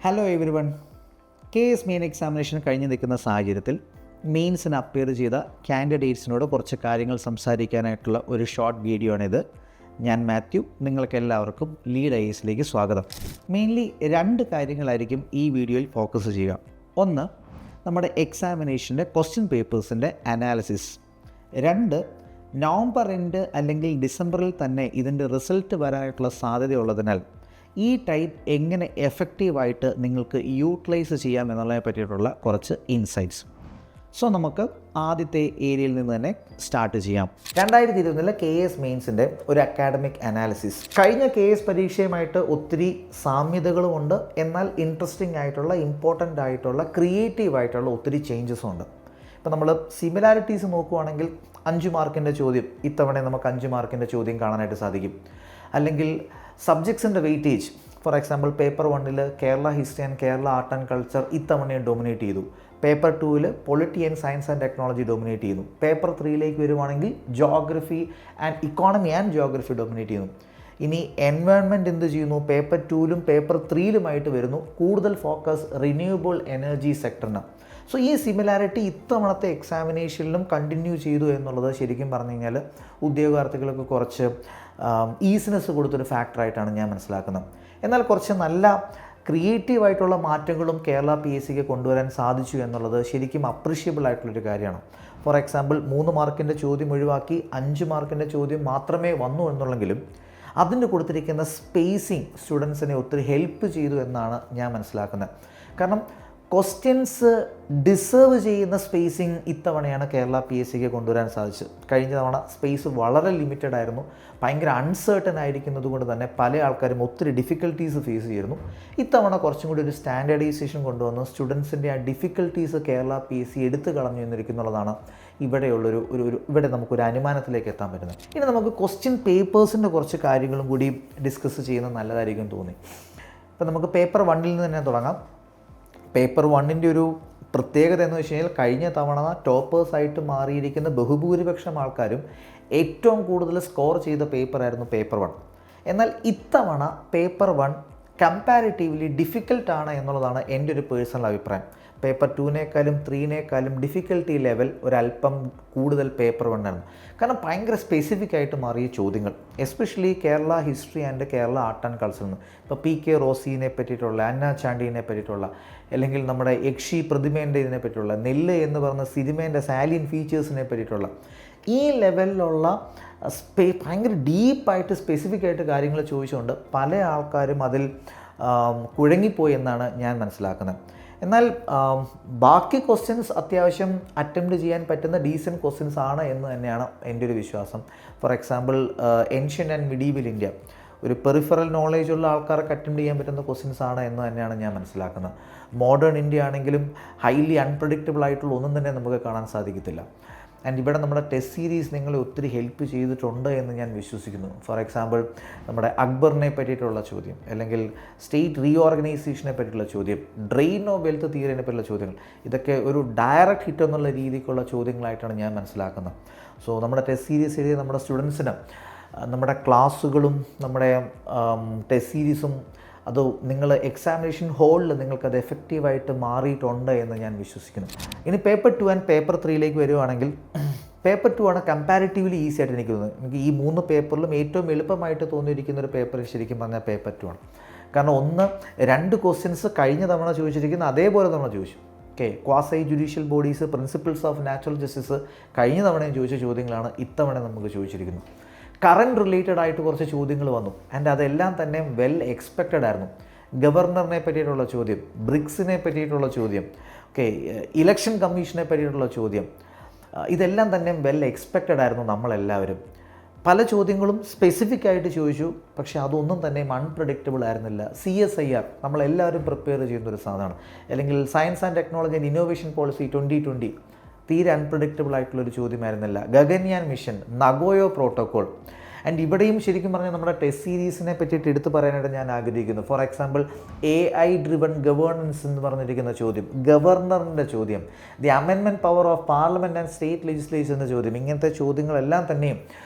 Hello every one. KS main examination കഴിഞ്ഞ് നിൽക്കുന്ന സാഹചര്യത്തിൽ മെയിൻസിന് അപ്പിയർ ചെയ്ത കാൻഡിഡേറ്റ്സിനോട് കുറച്ച് കാര്യങ്ങൾ സംസാരിക്കാനായിട്ടുള്ള ഒരു ഷോർട്ട് വീഡിയോ ആണിത്. ഞാൻ മാത്യു. നിങ്ങൾക്ക് എല്ലാവർക്കും ലീഡ് IASലേക്ക് സ്വാഗതം. മെയിൻലി 2 കാര്യങ്ങളായിരിക്കും ഈ വീഡിയോയിൽ ഫോക്കസ് ചെയ്യുക. ഒന്ന്, നമ്മുടെ എക്സാമിനേഷൻ്റെ ക്വസ്റ്റ്യൻ പേപ്പേഴ്സിൻ്റെ അനാലിസിസ്. 2, നവംബർ എൻഡ് അല്ലെങ്കിൽ ഡിസംബറിൽ തന്നെ ഇതിൻ്റെ റിസൾട്ട് വരാനായിട്ടുള്ള സാധ്യതയുള്ളതിനാൽ ഈ ടൈം എങ്ങനെ എഫക്റ്റീവായിട്ട് നിങ്ങൾക്ക് യൂട്ടിലൈസ് ചെയ്യാം എന്നുള്ളതിനെ പറ്റിയിട്ടുള്ള കുറച്ച് ഇൻസൈറ്റ്സ്. സോ നമുക്ക് ആദ്യത്തെ ഏരിയയിൽ നിന്ന് തന്നെ സ്റ്റാർട്ട് ചെയ്യാം. 2020 KS മെയിൻസിൻ്റെ ഒരു അക്കാഡമിക് അനാലിസിസ്. കഴിഞ്ഞ KS പരീക്ഷയുമായിട്ട് ഒത്തിരി സാമ്യതകളുമുണ്ട്, എന്നാൽ ഇൻട്രസ്റ്റിംഗ് ആയിട്ടുള്ള, ഇമ്പോർട്ടൻ്റ് ആയിട്ടുള്ള, ക്രിയേറ്റീവ് ആയിട്ടുള്ള ഒത്തിരി ചേഞ്ചസും ഉണ്ട്. ഇപ്പോൾ നമ്മൾ സിമിലാരിറ്റീസ് നോക്കുകയാണെങ്കിൽ 5 മാർക്കിൻ്റെ ചോദ്യം ഇത്തവണ നമുക്ക് 5 മാർക്കിൻ്റെ ചോദ്യം കാണാനായിട്ട് സാധിക്കും. അല്ലെങ്കിൽ സബ്ജക്ട്സിൻ്റെ weightage, for example paper 1 Kerala history and Kerala art and culture ഇത്തവണയും ഡോമിനേറ്റ് ചെയ്തു. Paper 2 polity and science and technology dominate ചെയ്യുന്നു. പേപ്പർ 3 വരുവാണെങ്കിൽ geography and economy and geography dominate ചെയ്യുന്നു. ഇനി എൻവയോൺമെൻറ്റ് എന്ത് ചെയ്യുന്നു? പേപ്പർ 2 പേപ്പർ 3 വരുന്നു. കൂടുതൽ ഫോക്കസ് റിന്യൂവബിൾ എനർജി സെക്ടറിന്. സോ ഈ സിമിലാരിറ്റി ഇത്തവണത്തെ എക്സാമിനേഷനിലും കണ്ടിന്യൂ ചെയ്തു എന്നുള്ളത് ശരിക്കും പറഞ്ഞു കഴിഞ്ഞാൽ ഉദ്യോഗാർത്ഥികൾക്ക് കുറച്ച് ഈസിനെസ് കൊടുത്തൊരു ഫാക്ടറായിട്ടാണ് ഞാൻ മനസ്സിലാക്കുന്നത്. എന്നാൽ കുറച്ച് നല്ല ക്രിയേറ്റീവായിട്ടുള്ള മാറ്റങ്ങളും കേരള PSCക്ക് കൊണ്ടുവരാൻ സാധിച്ചു എന്നുള്ളത് ശരിക്കും അപ്രീഷ്യബിൾ ആയിട്ടുള്ളൊരു കാര്യമാണ്. ഫോർ എക്സാമ്പിൾ 3 മാർക്കിൻ്റെ ചോദ്യം ഒഴിവാക്കി 5 മാർക്കിൻ്റെ ചോദ്യം മാത്രമേ വന്നു എന്നുള്ളെങ്കിലും അതിന് കൊടുത്തിരിക്കുന്ന സ്പേസിങ് സ്റ്റുഡൻസിനെ ഒത്തിരി ഹെൽപ്പ് ചെയ്തു എന്നാണ് ഞാൻ മനസ്സിലാക്കുന്നത്. കാരണം ക്വസ്റ്റ്യൻസ് ഡിസേർവ് ചെയ്യുന്ന സ്പേസിങ് ഇത്തവണയാണ് കേരള PSCക്ക് കൊണ്ടുവരാൻ സാധിച്ചത്. കഴിഞ്ഞ തവണ സ്പേസ് വളരെ ലിമിറ്റഡ് ആയിരുന്നു. ഭയങ്കര അൺസേർട്ടൺ ആയിരിക്കുന്നത് കൊണ്ട് തന്നെ പല ആൾക്കാരും ഒത്തിരി ഡിഫിക്കൽട്ടീസ് ഫേസ് ചെയ്യുന്നു. ഇത്തവണ കുറച്ചും കൂടി ഒരു സ്റ്റാൻഡേർഡൈസേഷൻ കൊണ്ടുവന്ന് സ്റ്റുഡൻസിൻ്റെ ആ ഡിഫിക്കൽട്ടീസ് കേരള PSC എടുത്തു കളഞ്ഞു എന്നിരിക്കുന്നുള്ളതാണ് ഇവിടെ നമുക്കൊരു അനുമാനത്തിലേക്ക് എത്താൻ പറ്റുന്നത്. ഇനി നമുക്ക് ക്വസ്റ്റ്യൻ പേപ്പേഴ്സിൻ്റെ കുറച്ച് കാര്യങ്ങളും കൂടി ഡിസ്കസ് ചെയ്യുന്നത് നല്ലതായിരിക്കും തോന്നി. ഇപ്പം നമുക്ക് പേപ്പർ 1 തന്നെ തുടങ്ങാം. പേപ്പർ 1 ഒരു പ്രത്യേകത എന്ന് വെച്ച് കഴിഞ്ഞാൽ കഴിഞ്ഞ തവണ ടോപ്പേഴ്സായിട്ട് മാറിയിരിക്കുന്ന ബഹുഭൂരിപക്ഷം ആൾക്കാരും ഏറ്റവും കൂടുതൽ സ്കോർ ചെയ്ത പേപ്പറായിരുന്നു പേപ്പർ 1. എന്നാൽ ഇത്തവണ പേപ്പർ 1 കമ്പാരിറ്റീവ്ലി ഡിഫിക്കൽട്ടാണ് എന്നുള്ളതാണ് എൻ്റെ ഒരു പേഴ്സണൽ അഭിപ്രായം. പേപ്പർ 2 3 ഡിഫിക്കൽട്ടി ലെവൽ ഒരല്പം കൂടുതൽ പേപ്പർ 1 ആണ്. കാരണം ഭയങ്കര സ്പെസിഫിക് ആയിട്ട് മാറിയ ചോദ്യങ്ങൾ, especially Kerala history and Kerala art and കൾച്ചറിൽ നിന്ന്. ഇപ്പോൾ PK റോസിനെ പറ്റിയിട്ടുള്ള, അന്ന ചാണ്ടിനെ പറ്റിയിട്ടുള്ള, അല്ലെങ്കിൽ നമ്മുടെ യക്ഷി പ്രതിമേൻ്റെ ഇതിനെ പറ്റിയിട്ടുള്ള, നെല്ല് എന്ന് പറയുന്ന സിനിമേൻ്റെ സാലിയൻ ഫീച്ചേഴ്സിനെ പറ്റിയിട്ടുള്ള ഈ ലെവലിലുള്ള ഭയങ്കര ഡീപ്പായിട്ട് സ്പെസിഫിക് ആയിട്ട് കാര്യങ്ങൾ ചോദിച്ചുകൊണ്ട് പല ആൾക്കാരും അതിൽ കുഴങ്ങിപ്പോയി എന്നാണ് ഞാൻ മനസ്സിലാക്കുന്നത്. എന്നാൽ ബാക്കി ക്വസ്റ്റ്യൻസ് അത്യാവശ്യം അറ്റംപ്റ്റ് ചെയ്യാൻ പറ്റുന്ന ഡീസൻറ്റ് ക്വസ്റ്റ്യൻസ് ആണ് എന്ന് തന്നെയാണ് എൻ്റെ ഒരു വിശ്വാസം. For example ancient and medieval India ഒരു പെറിഫറൽ നോളേജ് ഉള്ള ആൾക്കാർക്ക് അറ്റംപ്റ്റ് ചെയ്യാൻ പറ്റുന്ന ക്വസ്റ്റ്യൻസ് ആണ് എന്ന് തന്നെയാണ് ഞാൻ മനസ്സിലാക്കുന്നത്. മോഡേൺ ഇന്ത്യ ആണെങ്കിലും ഹൈലി അൺപ്രഡിക്റ്റബിൾ ആയിട്ടുള്ള ഒന്നും തന്നെ നമുക്ക് കാണാൻ സാധിക്കത്തില്ല. ആൻഡ് ഇവിടെ നമ്മുടെ ടെസ്റ്റ് സീരീസ് നിങ്ങളെ ഒത്തിരി ഹെൽപ്പ് ചെയ്തിട്ടുണ്ട് എന്ന് ഞാൻ വിശ്വസിക്കുന്നു. ഫോർ എക്സാമ്പിൾ നമ്മുടെ അക്ബറിനെ പറ്റിയിട്ടുള്ള ചോദ്യം, അല്ലെങ്കിൽ സ്റ്റേറ്റ് റീഓർഗനൈസേഷനെ പറ്റിയിട്ടുള്ള ചോദ്യം, ഡ്രെയിൻ ഓഫ് വെൽത്ത് തിയറിനെ പറ്റിയുള്ള ചോദ്യങ്ങൾ, ഇതൊക്കെ ഒരു ഡയറക്റ്റ് ഹിറ്റ് എന്നുള്ള രീതിക്കുള്ള ചോദ്യങ്ങളായിട്ടാണ് ഞാൻ മനസ്സിലാക്കുന്നത്. സോ നമ്മുടെ ടെസ്റ്റ് സീരീസ് എഴുതിയ നമ്മുടെ സ്റ്റുഡൻസിന് നമ്മുടെ ക്ലാസ്സുകളും നമ്മുടെ ടെസ്റ്റ് സീരീസും അത് നിങ്ങൾ എക്സാമിനേഷൻ ഹോളിൽ നിങ്ങൾക്കത് എഫക്റ്റീവായിട്ട് മാറിയിട്ടുണ്ട് എന്ന് ഞാൻ വിശ്വസിക്കുന്നു. ഇനി പേപ്പർ 2 ആൻഡ് പേപ്പർ 3 വരുവാണെങ്കിൽ പേപ്പർ 2 ആണ് കമ്പാരിറ്റീവ്ലി ഈസി ആയിട്ട് എനിക്ക് തോന്നുന്നത്. എനിക്ക് ഈ 3 പേപ്പറിലും ഏറ്റവും എളുപ്പമായിട്ട് തോന്നിയിരിക്കുന്ന ഒരു പേപ്പർ ശരിക്കും പറഞ്ഞാൽ പേപ്പർ 2 ആണ്. കാരണം 2 ക്വസ്റ്റ്യൻസ് കഴിഞ്ഞ തവണ ചോദിച്ചിരിക്കുന്ന അതേപോലെ തവണ ചോദിച്ചു. Quasi judicial bodies, principles of natural justice കഴിഞ്ഞ തവണയും ചോദിച്ച ചോദ്യങ്ങളാണ് ഇത്തവണ നമുക്ക് ചോദിച്ചിരിക്കുന്നത്. കറണ്ട് റിലേറ്റഡ് ആയിട്ട് കുറച്ച് ചോദ്യങ്ങൾ വന്നു, ആൻഡ് അതെല്ലാം തന്നെ വെൽ എക്സ്പെക്റ്റഡ് ആയിരുന്നു. ഗവർണറിനെ പറ്റിയിട്ടുള്ള ചോദ്യം, ബ്രിക്സിനെ പറ്റിയിട്ടുള്ള ചോദ്യം, ഇലക്ഷൻ കമ്മീഷനെ പറ്റിയിട്ടുള്ള ചോദ്യം, ഇതെല്ലാം തന്നെ വെൽ എക്സ്പെക്റ്റഡ് ആയിരുന്നു നമ്മളെല്ലാവരും. പല ചോദ്യങ്ങളും സ്പെസിഫിക് ആയിട്ട് ചോദിച്ചു, പക്ഷേ അതൊന്നും തന്നെ അൺപ്രഡിക്റ്റബിൾ ആയിരുന്നില്ല. CSIR നമ്മളെല്ലാവരും പ്രിപ്പയർ ചെയ്യുന്നൊരു സാധനമാണ്. അല്ലെങ്കിൽ science and technology and innovation policy 2020 തീരെ അൺപ്രഡിക്റ്റബിൾ ആയിട്ടുള്ളൊരു ചോദ്യമായിരുന്നില്ല. Gaganyaan mission, Nagoya protocol. And ഇവിടെയും ശരിക്കും പറഞ്ഞാൽ നമ്മുടെ ടെസ്റ്റ് സീരീസിനെ പറ്റിയിട്ട് എടുത്തു പറയാനായിട്ട് ഞാൻ ആഗ്രഹിക്കുന്നു. For example AI driven governance എന്ന് പറഞ്ഞിരിക്കുന്ന ചോദ്യം, ഗവർണറിൻ്റെ ചോദ്യം, the amendment power of parliament and state legislature എന്ന ചോദ്യം, ഇങ്ങനത്തെ ചോദ്യങ്ങളെല്ലാം തന്നെയും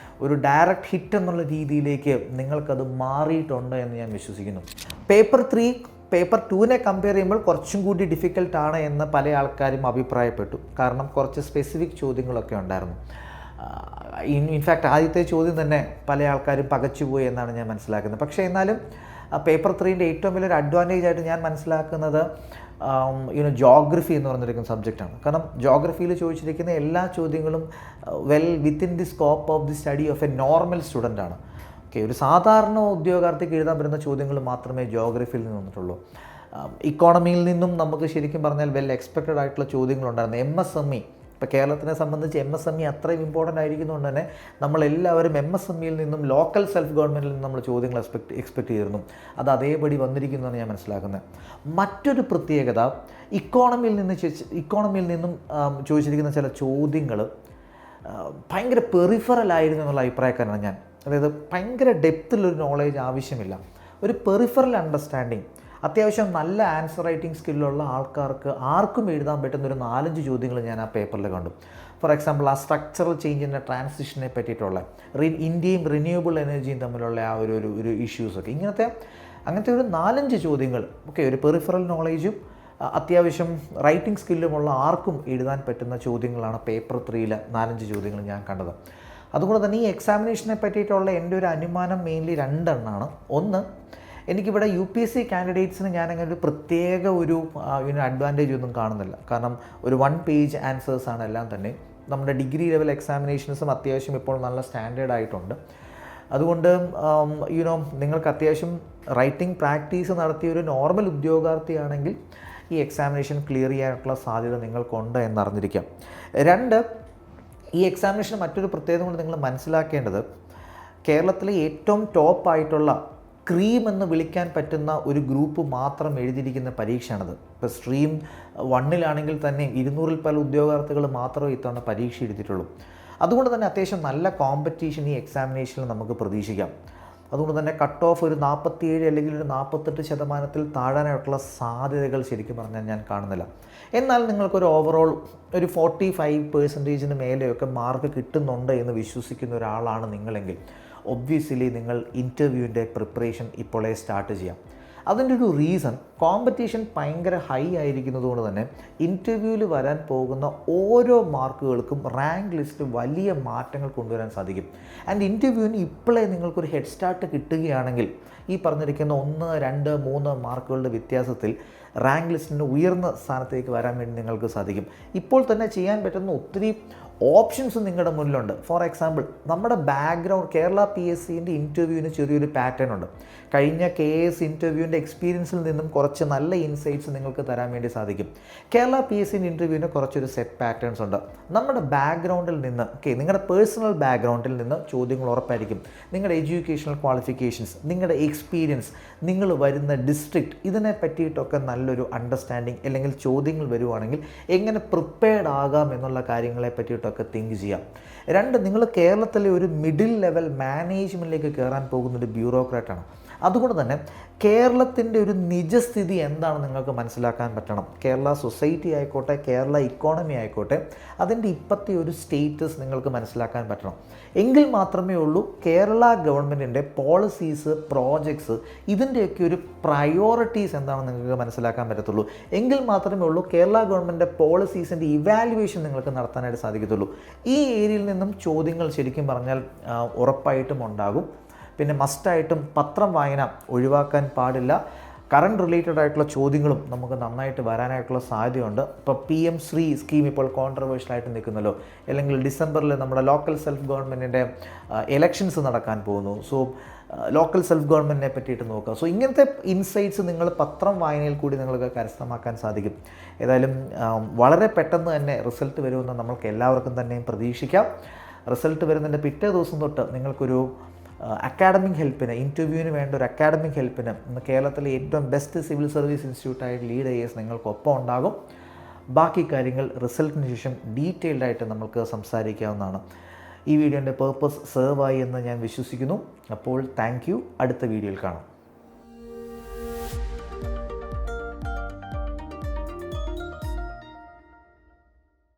ഒരു ഡയറക്റ്റ് ഹിറ്റ് എന്നുള്ള രീതിയിലേക്ക് നിങ്ങൾക്കത് മാറിയിട്ടുണ്ട് എന്ന് ഞാൻ വിശ്വസിക്കുന്നു. പേപ്പർ 3 പേപ്പർ 2നെ കമ്പയർ ചെയ്യുമ്പോൾ കുറച്ചും കൂടി ഡിഫിക്കൽട്ടാണ് എന്ന് പല ആൾക്കാരും അഭിപ്രായപ്പെട്ടു. കാരണം കുറച്ച് സ്പെസിഫിക് ചോദ്യങ്ങളൊക്കെ ഉണ്ടായിരുന്നു. ഇൻഫാക്റ്റ് ആദ്യത്തെ ചോദ്യം തന്നെ പല ആൾക്കാരും പകച്ചുപോയി എന്നാണ് ഞാൻ മനസ്സിലാക്കുന്നത്. പക്ഷേ എന്നാലും പേപ്പർ 3ൻ്റെ ഏറ്റവും വലിയൊരു അഡ്വാൻറ്റേജ് ആയിട്ട് ഞാൻ മനസ്സിലാക്കുന്നത് ജോഗ്രഫി എന്ന് പറഞ്ഞിരിക്കുന്ന സബ്ജക്റ്റാണ്. കാരണം ജോഗ്രഫിയിൽ ചോദിച്ചിരിക്കുന്ന എല്ലാ ചോദ്യങ്ങളും within the scope of the study of a normal സ്റ്റുഡൻ്റാണ്. ഓക്കെ, ഒരു സാധാരണ ഉദ്യോഗാർത്ഥിക്ക് എഴുതാൻ പറ്റുന്ന ചോദ്യങ്ങൾ മാത്രമേ ജോഗ്രഫിയിൽ നിന്ന് വന്നിട്ടുള്ളൂ. ഇക്കോണമിയിൽ നിന്നും നമുക്ക് ശരിക്കും പറഞ്ഞാൽ എക്സ്പെക്റ്റഡ് ആയിട്ടുള്ള ചോദ്യങ്ങളുണ്ടായിരുന്നു. MSME, ഇപ്പോൾ കേരളത്തിനെ സംബന്ധിച്ച് MSME അത്രയും ഇമ്പോർട്ടൻ്റ് ആയിരിക്കുന്നതുകൊണ്ട് തന്നെ നമ്മളെല്ലാവരും MSMEയിൽ നിന്നും ലോക്കൽ സെൽഫ് ഗവൺമെൻറ്റിൽ നിന്നും നമ്മൾ ചോദ്യങ്ങൾ എക്സ്പെക്റ്റ് ചെയ്തിരുന്നു. അത് അതേപടി വന്നിരിക്കുന്നതാണ് ഞാൻ മനസ്സിലാക്കുന്നത്. മറ്റൊരു പ്രത്യേകത, ഇക്കോണമിയിൽ നിന്നും ചോദിച്ചിരിക്കുന്ന ചില ചോദ്യങ്ങൾ ഭയങ്കര പെറിഫറൽ ആയിരുന്നു എന്നുള്ള അഭിപ്രായക്കാരാണ് ഞാൻ. അതായത് ഭയങ്കര ഡെപ്തിലൊരു നോളേജ് ആവശ്യമില്ല, ഒരു പെറിഫറൽ അണ്ടർസ്റ്റാൻഡിങ്, അത്യാവശ്യം നല്ല ആൻസർ റൈറ്റിംഗ് സ്കില്ലുള്ള ആൾക്കാർക്ക് ആർക്കും എഴുതാൻ പറ്റുന്ന ഒരു 4-5 ചോദ്യങ്ങൾ ഞാൻ ആ പേപ്പറിൽ കണ്ടു. ഫോർ എക്സാമ്പിൾ, ആ സ്ട്രക്ചറൽ ചേഞ്ചിൻ്റെ ട്രാൻസിഷനെ പറ്റിയിട്ടുള്ള ഇന്ത്യയും റിന്യൂവബിൾ എനർജിയും തമ്മിലുള്ള ആ ഒരു ഇഷ്യൂസൊക്കെ, അങ്ങനത്തെ ഒരു 4-5 ചോദ്യങ്ങൾ. ഓക്കെ, ഒരു പെറിഫറൽ നോളേജും അത്യാവശ്യം റൈറ്റിംഗ് സ്കില്ലുമുള്ള ആർക്കും എഴുതാൻ പറ്റുന്ന ചോദ്യങ്ങളാണ് പേപ്പർ 3ൽ 4-5 ചോദ്യങ്ങൾ ഞാൻ കണ്ടത്. അതുകൊണ്ട് തന്നെ ഈ എക്സാമിനേഷനെ പറ്റിയിട്ടുള്ള എൻ്റെ ഒരു അനുമാനം മെയിൻലി 2 എണ്ണമാണ്. ഒന്ന്, എനിക്കിവിടെ UPSC കാൻഡിഡേറ്റ്സിന് ഞാനങ്ങനെ ഒരു പ്രത്യേക ഒരു അഡ്വാൻറ്റേജ് ഒന്നും കാണുന്നില്ല. കാരണം ഒരു 1 പേജ് ആൻസേഴ്സാണ് എല്ലാം തന്നെ. നമ്മുടെ ഡിഗ്രി ലെവൽ എക്സാമിനേഷൻസും അത്യാവശ്യം ഇപ്പോൾ നല്ല സ്റ്റാൻഡേർഡ് ആയിട്ടുണ്ട്. അതുകൊണ്ട് നിങ്ങൾക്ക് അത്യാവശ്യം റൈറ്റിംഗ് പ്രാക്ടീസ് നടത്തിയ ഒരു നോർമൽ ഉദ്യോഗാർത്ഥിയാണെങ്കിൽ ഈ എക്സാമിനേഷൻ ക്ലിയർ ചെയ്യാനുള്ള സാധ്യത നിങ്ങൾക്കുണ്ട് എന്നറിഞ്ഞിരിക്കാം. 2, ഈ എക്സാമിനേഷൻ മറ്റൊരു പ്രത്യേകത കൊണ്ട് നിങ്ങൾ മനസ്സിലാക്കേണ്ടത്, കേരളത്തിലെ ഏറ്റവും ടോപ്പായിട്ടുള്ള ക്രീം എന്ന് വിളിക്കാൻ പറ്റുന്ന ഒരു ഗ്രൂപ്പ് മാത്രം എഴുതിയിരിക്കുന്ന പരീക്ഷയാണത്. ഇപ്പോൾ സ്ട്രീം 1ലാണെങ്കിൽ തന്നെ 200-ൽ പല ഉദ്യോഗാർത്ഥികൾ മാത്രമേ ഇത്തവണ പരീക്ഷ എഴുതിയിട്ടുള്ളൂ. അതുകൊണ്ട് തന്നെ അത്യാവശ്യം നല്ല കോമ്പറ്റീഷൻ ഈ എക്സാമിനേഷനിൽ നമുക്ക് പ്രതീക്ഷിക്കാം. അതുകൊണ്ട് തന്നെ കട്ട് ഓഫ് ഒരു 47 അല്ലെങ്കിൽ ഒരു 48% താഴാനായിട്ടുള്ള സാധ്യതകൾ ശരിക്കും പറഞ്ഞാൽ ഞാൻ കാണുന്നില്ല. എന്നാൽ നിങ്ങൾക്കൊരു ഓവറോൾ ഒരു 45% മേലെയൊക്കെ മാർക്ക് കിട്ടുന്നുണ്ട് എന്ന് വിശ്വസിക്കുന്ന ഒരാളാണ് നിങ്ങളെങ്കിൽ ഒബ്വിയസ്ലി നിങ്ങൾ ഇൻ്റർവ്യൂവിൻ്റെ പ്രിപ്പറേഷൻ ഇപ്പോഴേ സ്റ്റാർട്ട് ചെയ്യാം. അതിൻ്റെ ഒരു റീസൺ, കോമ്പറ്റീഷൻ ഭയങ്കര ഹൈ ആയിരിക്കുന്നത് കൊണ്ട് തന്നെ ഇൻ്റർവ്യൂവിൽ വരാൻ പോകുന്ന ഓരോ മാർക്കുകൾക്കും റാങ്ക് ലിസ്റ്റ് വലിയ മാറ്റങ്ങൾ കൊണ്ടുവരാൻ സാധിക്കും. ആൻഡ് ഇൻ്റർവ്യൂവിന് ഇപ്പോഴേ നിങ്ങൾക്കൊരു ഹെഡ് സ്റ്റാർട്ട് കിട്ടുകയാണെങ്കിൽ ഈ പറഞ്ഞിരിക്കുന്ന 1, 2, 3 മാർക്കുകളുടെ വ്യത്യാസത്തിൽ റാങ്ക് ലിസ്റ്റിൻ്റെ ഉയർന്ന സ്ഥാനത്തേക്ക് വരാൻ വേണ്ടി നിങ്ങൾക്ക് സാധിക്കും. ഇപ്പോൾ തന്നെ ചെയ്യാൻ പറ്റുന്ന ഒത്തിരി ഓപ്ഷൻസ് നിങ്ങളുടെ മുന്നിലുണ്ട്. ഫോർ എക്സാമ്പിൾ, നമ്മുടെ ബാക്ക്ഗ്രൗണ്ട് കേരള PSCൻ്റെ ഇൻ്റർവ്യൂവിന് ചെറിയൊരു പാറ്റേൺ ഉണ്ട്. കഴിഞ്ഞ KS ഇൻ്റർവ്യൂവിൻ്റെ എക്സ്പീരിയൻസിൽ നിന്നും കുറച്ച് നല്ല ഇൻസൈറ്റ്സ് നിങ്ങൾക്ക് തരാൻ വേണ്ടി സാധിക്കും. കേരള PSCൻ്റെ ഇൻ്റർവ്യൂവിന് കുറച്ചൊരു സെറ്റ് പാറ്റേൺസ് ഉണ്ട്. നമ്മുടെ ബാക്ക്ഗ്രൗണ്ടിൽ നിന്ന്, നിങ്ങളുടെ പേഴ്സണൽ ബാക്ക്ഗ്രൗണ്ടിൽ നിന്ന് ചോദ്യങ്ങൾ ഉറപ്പായിരിക്കും. നിങ്ങളുടെ എഡ്യൂക്കേഷണൽ ക്വാളിഫിക്കേഷൻസ്, നിങ്ങളുടെ എക്സ്പീരിയൻസ്, നിങ്ങൾ വരുന്ന ഡിസ്ട്രിക്റ്റ്, ഇതിനെ പറ്റിയിട്ടൊക്കെ നല്ലൊരു അണ്ടർസ്റ്റാൻഡിങ് അല്ലെങ്കിൽ ചോദ്യങ്ങൾ വരുവാണെങ്കിൽ എങ്ങനെ പ്രിപ്പയർഡ് ആകാം എന്നുള്ള കാര്യങ്ങളെ പറ്റിയിട്ടൊക്കെ തിങ്ക് ചെയ്യാം. 2, നിങ്ങൾ കേരളത്തിലെ ഒരു മിഡിൽ ലെവൽ മാനേജ്മെൻറ്റിലേക്ക് കയറാൻ പോകുന്നൊരു ബ്യൂറോക്രാറ്റാണ്. അതുകൊണ്ട് തന്നെ കേരളത്തിൻ്റെ ഒരു നിജസ്ഥിതി എന്താണെന്ന് നിങ്ങൾക്ക് മനസ്സിലാക്കാൻ പറ്റണം. കേരള സൊസൈറ്റി ആയിക്കോട്ടെ, കേരള ഇക്കോണമി ആയിക്കോട്ടെ, അതിൻ്റെ ഇപ്പോഴത്തെ ഒരു സ്റ്റേറ്റസ് നിങ്ങൾക്ക് മനസ്സിലാക്കാൻ പറ്റണം. എങ്കിൽ മാത്രമേ ഉള്ളൂ കേരള ഗവൺമെൻറ്റിൻ്റെ പോളിസീസ്, പ്രോജക്ട്സ്, ഇതിൻ്റെയൊക്കെ ഒരു പ്രയോറിറ്റീസ് എന്താണെന്ന് നിങ്ങൾക്ക് മനസ്സിലാക്കാൻ പറ്റത്തുള്ളൂ. എങ്കിൽ മാത്രമേ ഉള്ളൂ കേരള ഗവൺമെൻറ്റിൻ്റെ പോളിസീസിൻ്റെ ഇവാലുവേഷൻ നിങ്ങൾക്ക് നടത്താനായിട്ട് സാധിക്കത്തുള്ളൂ. ഈ ഏരിയയിൽ നിന്നും ചോദ്യങ്ങൾ ശരിക്കും പറഞ്ഞാൽ ഉറപ്പായിട്ടും ഉണ്ടാകും. പിന്നെ മസ്റ്റായിട്ടും പത്രം വായന ഒഴിവാക്കാൻ പാടില്ല. കറണ്ട് റിലേറ്റഡ് ആയിട്ടുള്ള ചോദ്യങ്ങളും നമുക്ക് നന്നായിട്ട് വരാനായിട്ടുള്ള സാധ്യതയുണ്ട്. ഇപ്പോൾ PM ശ്രീ സ്കീം ഇപ്പോൾ കോൺട്രവേഴ്ഷ്യലായിട്ട് നിൽക്കുന്നല്ലോ, അല്ലെങ്കിൽ ഡിസംബറിൽ നമ്മുടെ ലോക്കൽ സെൽഫ് ഗവൺമെൻറ്റിൻ്റെ എലക്ഷൻസ് നടക്കാൻ പോകുന്നു. സോ ലോക്കൽ സെൽഫ് ഗവൺമെൻറ്റിനെ പറ്റിയിട്ട് നോക്കുക. സോ ഇങ്ങനത്തെ ഇൻസൈറ്റ്സ് നിങ്ങൾ പത്രം വായനയിൽ കൂടി നിങ്ങൾക്ക് കരസ്ഥമാക്കാൻ സാധിക്കും. ഏതായാലും വളരെ പെട്ടെന്ന് തന്നെ റിസൾട്ട് വരുമെന്ന് നമ്മൾക്ക് എല്ലാവർക്കും തന്നെയും പ്രതീക്ഷിക്കാം. റിസൾട്ട് വരുന്നതിൻ്റെ പിറ്റേ ദിവസം തൊട്ട് നിങ്ങൾക്കൊരു അക്കാഡമിക് ഹെൽപ്പിന്, ഇൻ്റർവ്യൂവിന് വേണ്ട ഒരു അക്കാഡമിക് ഹെൽപ്പിന് ഇന്ന് കേരളത്തിലെ ഏറ്റവും ബെസ്റ്റ് സിവിൽ സർവീസ് ഇൻസ്റ്റിറ്റ്യൂട്ടായ ലീഡ് IAS നിങ്ങൾക്കൊപ്പം ഉണ്ടാകും. ബാക്കി കാര്യങ്ങൾ റിസൾട്ടിന് ശേഷം ഡീറ്റെയിൽഡായിട്ട് നമുക്ക് സംസാരിക്കാവുന്നതാണ്. ഈ വീഡിയോൻ്റെ പേർപ്പസ് സെർവ് ആയി എന്ന് ഞാൻ വിശ്വസിക്കുന്നു. അപ്പോൾ താങ്ക് യു. അടുത്ത വീഡിയോയിൽ കാണാം.